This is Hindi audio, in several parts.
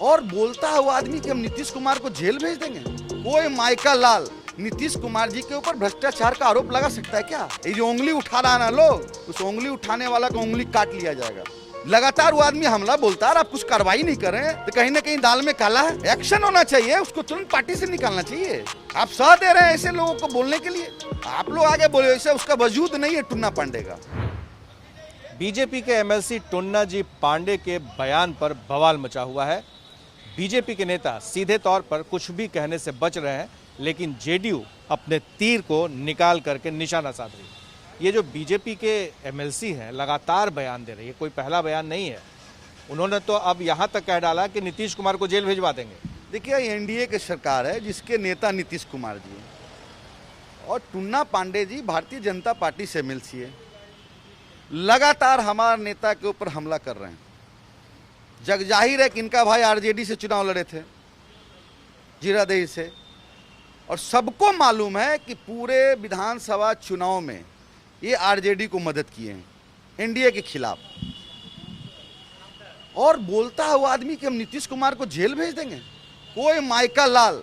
और बोलता है वो आदमी कि हम नीतीश कुमार को जेल भेज देंगे। कोई माइका लाल नीतीश कुमार जी के ऊपर भ्रष्टाचार का आरोप लगा सकता है क्या? ये जो उंगली उठा रहा है ना लोग, उस उंगली उठाने वाला का उंगली काट लिया जाएगा। लगातार वो आदमी हमला बोलता है और आप कुछ कार्रवाई नहीं कर रहे हैं तो कहीं ना कहीं दाल में काला है। एक्शन होना चाहिए, उसको तुरंत पार्टी से निकालना चाहिए। आप सह दे रहे हैं ऐसे लोगों को बोलने के लिए। आप लोग आगे बोले, ऐसे उसका वजूद नहीं है टुन्ना पांडे का। बीजेपी के एमएलसी टुन्ना जी पांडे के बयान पर बवाल मचा हुआ है। बीजेपी के नेता सीधे तौर पर कुछ भी कहने से बच रहे हैं, लेकिन जेडीयू अपने तीर को निकाल करके निशाना साध रही है। ये जो बीजेपी के एमएलसी हैं लगातार बयान दे रही है, कोई पहला बयान नहीं है। उन्होंने तो अब यहाँ तक कह डाला कि नीतीश कुमार को जेल भिजवा देंगे। देखिए, एनडीए की सरकार है जिसके नेता नीतीश कुमार जी हैं और टुन्ना पांडे जी भारतीय जनता पार्टी से एमएलसी है। लगातार हमारे नेता के ऊपर हमला कर रहे हैं। जग जाहिर है कि इनका भाई आरजेडी से चुनाव लड़े थे, जीरादेही से, और सबको मालूम है कि पूरे विधानसभा चुनाव में ये आरजेडी को मदद किए हैं एनडीए के खिलाफ। और बोलता है वो आदमी कि हम नीतीश कुमार को जेल भेज देंगे। कोई माइका लाल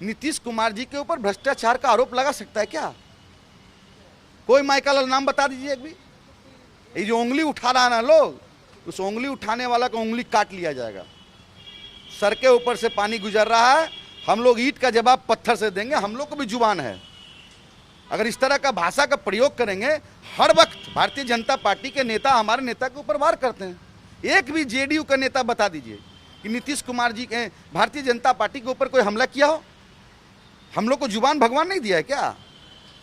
नीतीश कुमार जी के ऊपर भ्रष्टाचार का आरोप लगा सकता है क्या? कोई माइका लाल नाम बता दीजिए एक भी। ये जो उंगली उठा रहा है ना लोग, उस उंगली उठाने वाला का उंगली काट लिया जाएगा। सर के ऊपर से पानी गुजर रहा है, हम लोग ईंट का जवाब पत्थर से देंगे। हम लोग को भी जुबान है। अगर इस तरह का भाषा का प्रयोग करेंगे, हर वक्त भारतीय जनता पार्टी के नेता हमारे नेता के ऊपर वार करते हैं। एक भी जेडीयू का नेता बता दीजिए कि नीतीश कुमार जी के भारतीय जनता पार्टी के ऊपर कोई हमला किया हो। हम लोग को जुबान भगवान नहीं दिया है क्या?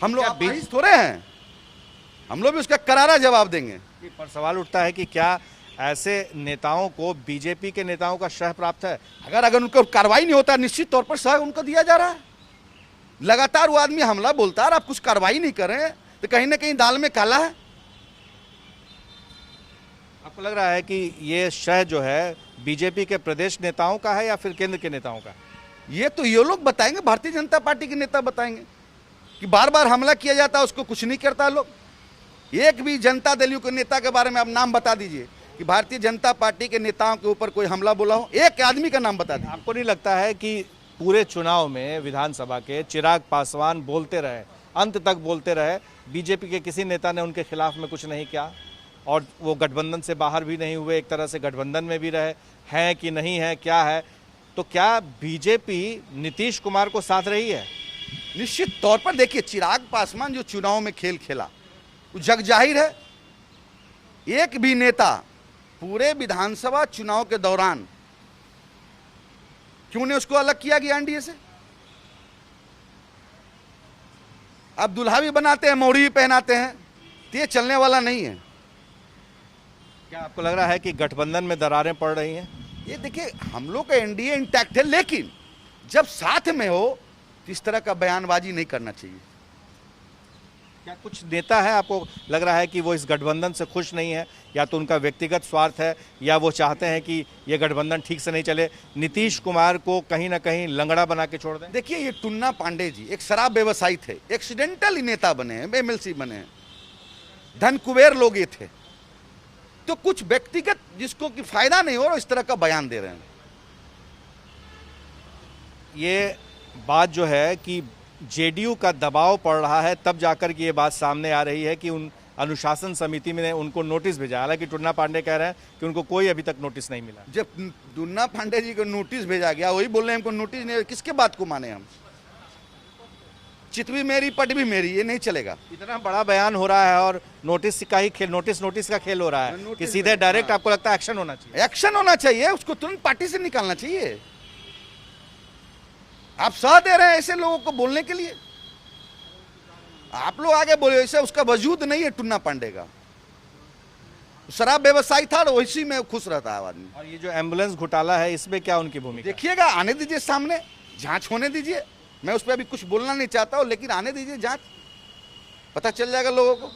हम लोग बीच थोड़े हैं, हम लोग भी उसका करारा जवाब देंगे। पर सवाल उठता है कि क्या ऐसे नेताओं को बीजेपी के नेताओं का शह प्राप्त है? अगर उनको कार्रवाई नहीं होता, निश्चित तौर पर शह उनको दिया जा रहा है। लगातार वो आदमी हमला बोलता है और आप कुछ कार्रवाई नहीं कर रहे हैं तो कहीं ना कहीं दाल में काला है। आपको लग रहा है कि ये शह जो है बीजेपी के प्रदेश नेताओं का है या फिर केंद्र के नेताओं का? ये तो ये लोग बताएंगे, भारतीय जनता पार्टी के नेता बताएंगे कि बार बार हमला किया जाता है, उसको कुछ नहीं करता लोग। एक भी जनता दल के नेता के बारे में आप नाम बता दीजिए कि भारतीय जनता पार्टी के नेताओं के ऊपर कोई हमला बोला हो। एक आदमी का नाम बता दीजिए। आपको नहीं लगता है कि पूरे चुनाव में विधानसभा के चिराग पासवान बोलते रहे, अंत तक बोलते रहे, बीजेपी के किसी नेता ने उनके खिलाफ में कुछ नहीं किया और वो गठबंधन से बाहर भी नहीं हुए, एक तरह से गठबंधन में भी रहे, हैं कि नहीं है, क्या है? तो क्या बीजेपी नीतीश कुमार को साथ रही है? निश्चित तौर पर देखिए, चिराग पासवान जो चुनाव में खेल खेला वो जग जाहिर है। एक भी नेता पूरे विधानसभा चुनाव के दौरान क्यों ने उसको अलग किया गया एनडीए से? अब दुल्हा भी बनाते हैं, मोहरी भी पहनाते हैं, तो ये चलने वाला नहीं है। क्या आपको लग रहा है कि गठबंधन में दरारें पड़ रही हैं? ये देखिए, हम लोग का एनडीए इंटैक्ट है, लेकिन जब साथ में हो तो इस तरह का बयानबाजी नहीं करना चाहिए। क्या कुछ नेता है आपको लग रहा है कि वो इस गठबंधन से खुश नहीं है, या तो उनका व्यक्तिगत स्वार्थ है, या वो चाहते हैं कि ये गठबंधन ठीक से नहीं चले, नीतीश कुमार को कहीं ना कहीं लंगड़ा बना के छोड़ दें? देखिए, ये टुन्ना पांडे जी एक शराब व्यवसायी थे, एक्सीडेंटल नेता बने हैं, एमएलसी बने हैं, धन कुबेर लोग ये थे। तो कुछ व्यक्तिगत जिसको कि फायदा नहीं हो रहा, इस तरह का बयान दे रहे हैं। ये बात जो है कि जेडीयू का दबाव पड़ रहा है, तब जाकर के ये बात सामने आ रही है कि उन अनुशासन समिति में उनको नोटिस भेजा। हालांकि टुन्ना पांडे कह रहे हैं कि उनको कोई अभी तक नोटिस नहीं मिला। जब टुन्ना पांडे जी को नोटिस भेजा गया, वही बोल रहे हैं हमको नोटिस नहीं, किसके बात को माने हम? चित भी मेरी, पट भी मेरी, ये नहीं चलेगा। इतना बड़ा बयान हो रहा है और नोटिस का ही खेल, नोटिस का खेल हो रहा है कि सीधे डायरेक्ट आपको लगता है एक्शन होना चाहिए? एक्शन होना चाहिए, उसको तुरंत पार्टी से निकालना चाहिए। आप सह दे रहे हैं ऐसे लोगों को बोलने के लिए। आप लोग आगे बोले, ऐसे उसका वजूद नहीं है टुन्ना पांडे का। शराब व्यवसायी था और वैसी में खुश रहता है आदमी। और ये जो एम्बुलेंस घोटाला है, इसमें क्या उनकी भूमिका? देखिएगा, आने दीजिए सामने, जांच होने दीजिए। मैं उस पर अभी कुछ बोलना नहीं चाहता हूं, लेकिन आने दीजिए जांच, पता चल जाएगा लोगों को।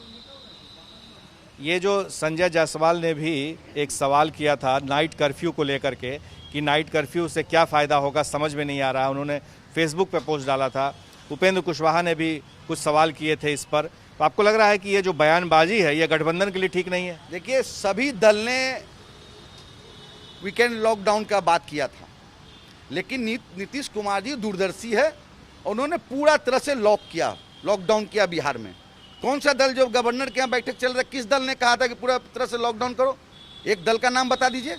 ये जो संजय जायसवाल ने भी एक सवाल किया था नाइट कर्फ्यू को लेकर के कि नाइट कर्फ्यू से क्या फ़ायदा होगा, समझ में नहीं आ रहा। उन्होंने फेसबुक पे पोस्ट डाला था। उपेंद्र कुशवाहा ने भी कुछ सवाल किए थे इस पर। तो आपको लग रहा है कि ये जो बयानबाजी है ये गठबंधन के लिए ठीक नहीं है? देखिए, सभी दल ने वीकेंड लॉकडाउन का बात किया था, लेकिन नीतीश कुमार जी दूरदर्शी है, उन्होंने पूरा तरह से लॉकडाउन किया बिहार में। कौन सा दल, जो गवर्नर के यहाँ बैठक चल रहा है, किस दल ने कहा था कि पूरा तरह से लॉकडाउन करो? एक दल का नाम बता दीजिए।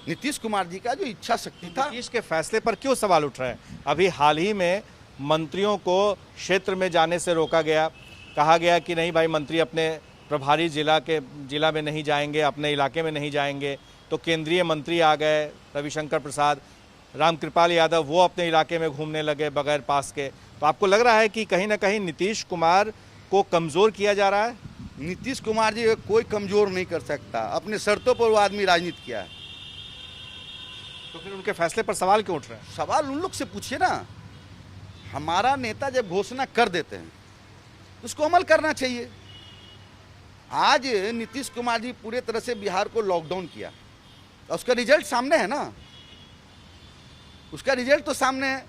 नीतीश कुमार जी का जो इच्छा शक्ति था। नीतीश के फैसले पर क्यों सवाल उठ रहे हैं? अभी हाल ही में मंत्रियों को क्षेत्र में जाने से रोका गया, कहा गया कि नहीं भाई, मंत्री अपने प्रभारी जिला में नहीं जाएंगे, अपने इलाके में नहीं जाएंगे। तो केंद्रीय मंत्री आ गए, रविशंकर प्रसाद, रामकृपाल यादव, वो अपने इलाके में घूमने लगे बगैर पास के। तो आपको लग रहा है कि कहीं ना कहीं नीतीश कुमार को कमज़ोर किया जा रहा है? नीतीश कुमार जी कोई कमज़ोर नहीं कर सकता, अपने शर्तों पर वो आदमी राजनीति किया है। तो फिर उनके फैसले पर सवाल क्यों उठ रहे हैं? सवाल उन लोग से पूछिए ना। हमारा नेता जब घोषणा कर देते हैं तो उसको अमल करना चाहिए। आज नीतीश कुमार जी पूरे तरह से बिहार को लॉकडाउन किया, उसका रिजल्ट सामने है ना, उसका रिजल्ट तो सामने है।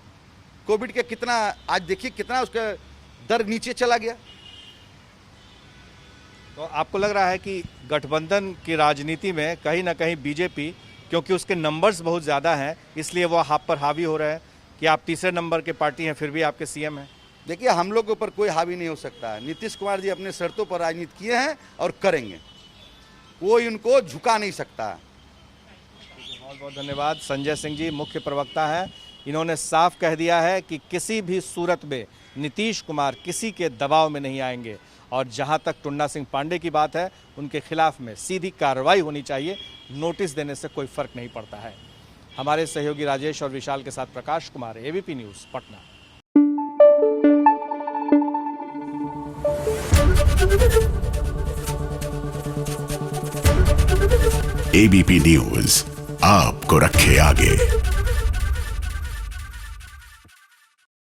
कोविड के कितना, आज देखिए कितना उसका दर नीचे चला गया। तो आपको लग रहा है कि गठबंधन की राजनीति में कहीं ना कहीं बीजेपी, क्योंकि उसके नंबर्स बहुत ज़्यादा हैं, इसलिए वो आप पर हावी हो रहे हैं कि आप तीसरे नंबर के पार्टी हैं फिर भी आपके सीएम हैं? देखिए, हम लोग के ऊपर कोई हावी नहीं हो सकता है। नीतीश कुमार जी अपने शर्तों पर राजनीति किए हैं और करेंगे, कोई उनको झुका नहीं सकता है। बहुत बहुत धन्यवाद। संजय सिंह जी मुख्य प्रवक्ता हैं, इन्होंने साफ कह दिया है कि किसी भी सूरत में नीतीश कुमार किसी के दबाव में नहीं आएंगे, और जहां तक टुन्ना सिंह पांडे की बात है, उनके खिलाफ में सीधी कार्रवाई होनी चाहिए, नोटिस देने से कोई फर्क नहीं पड़ता है। हमारे सहयोगी राजेश और विशाल के साथ Prakash Kumar, ABP news, Patna. ABP news आपको रखे आगे।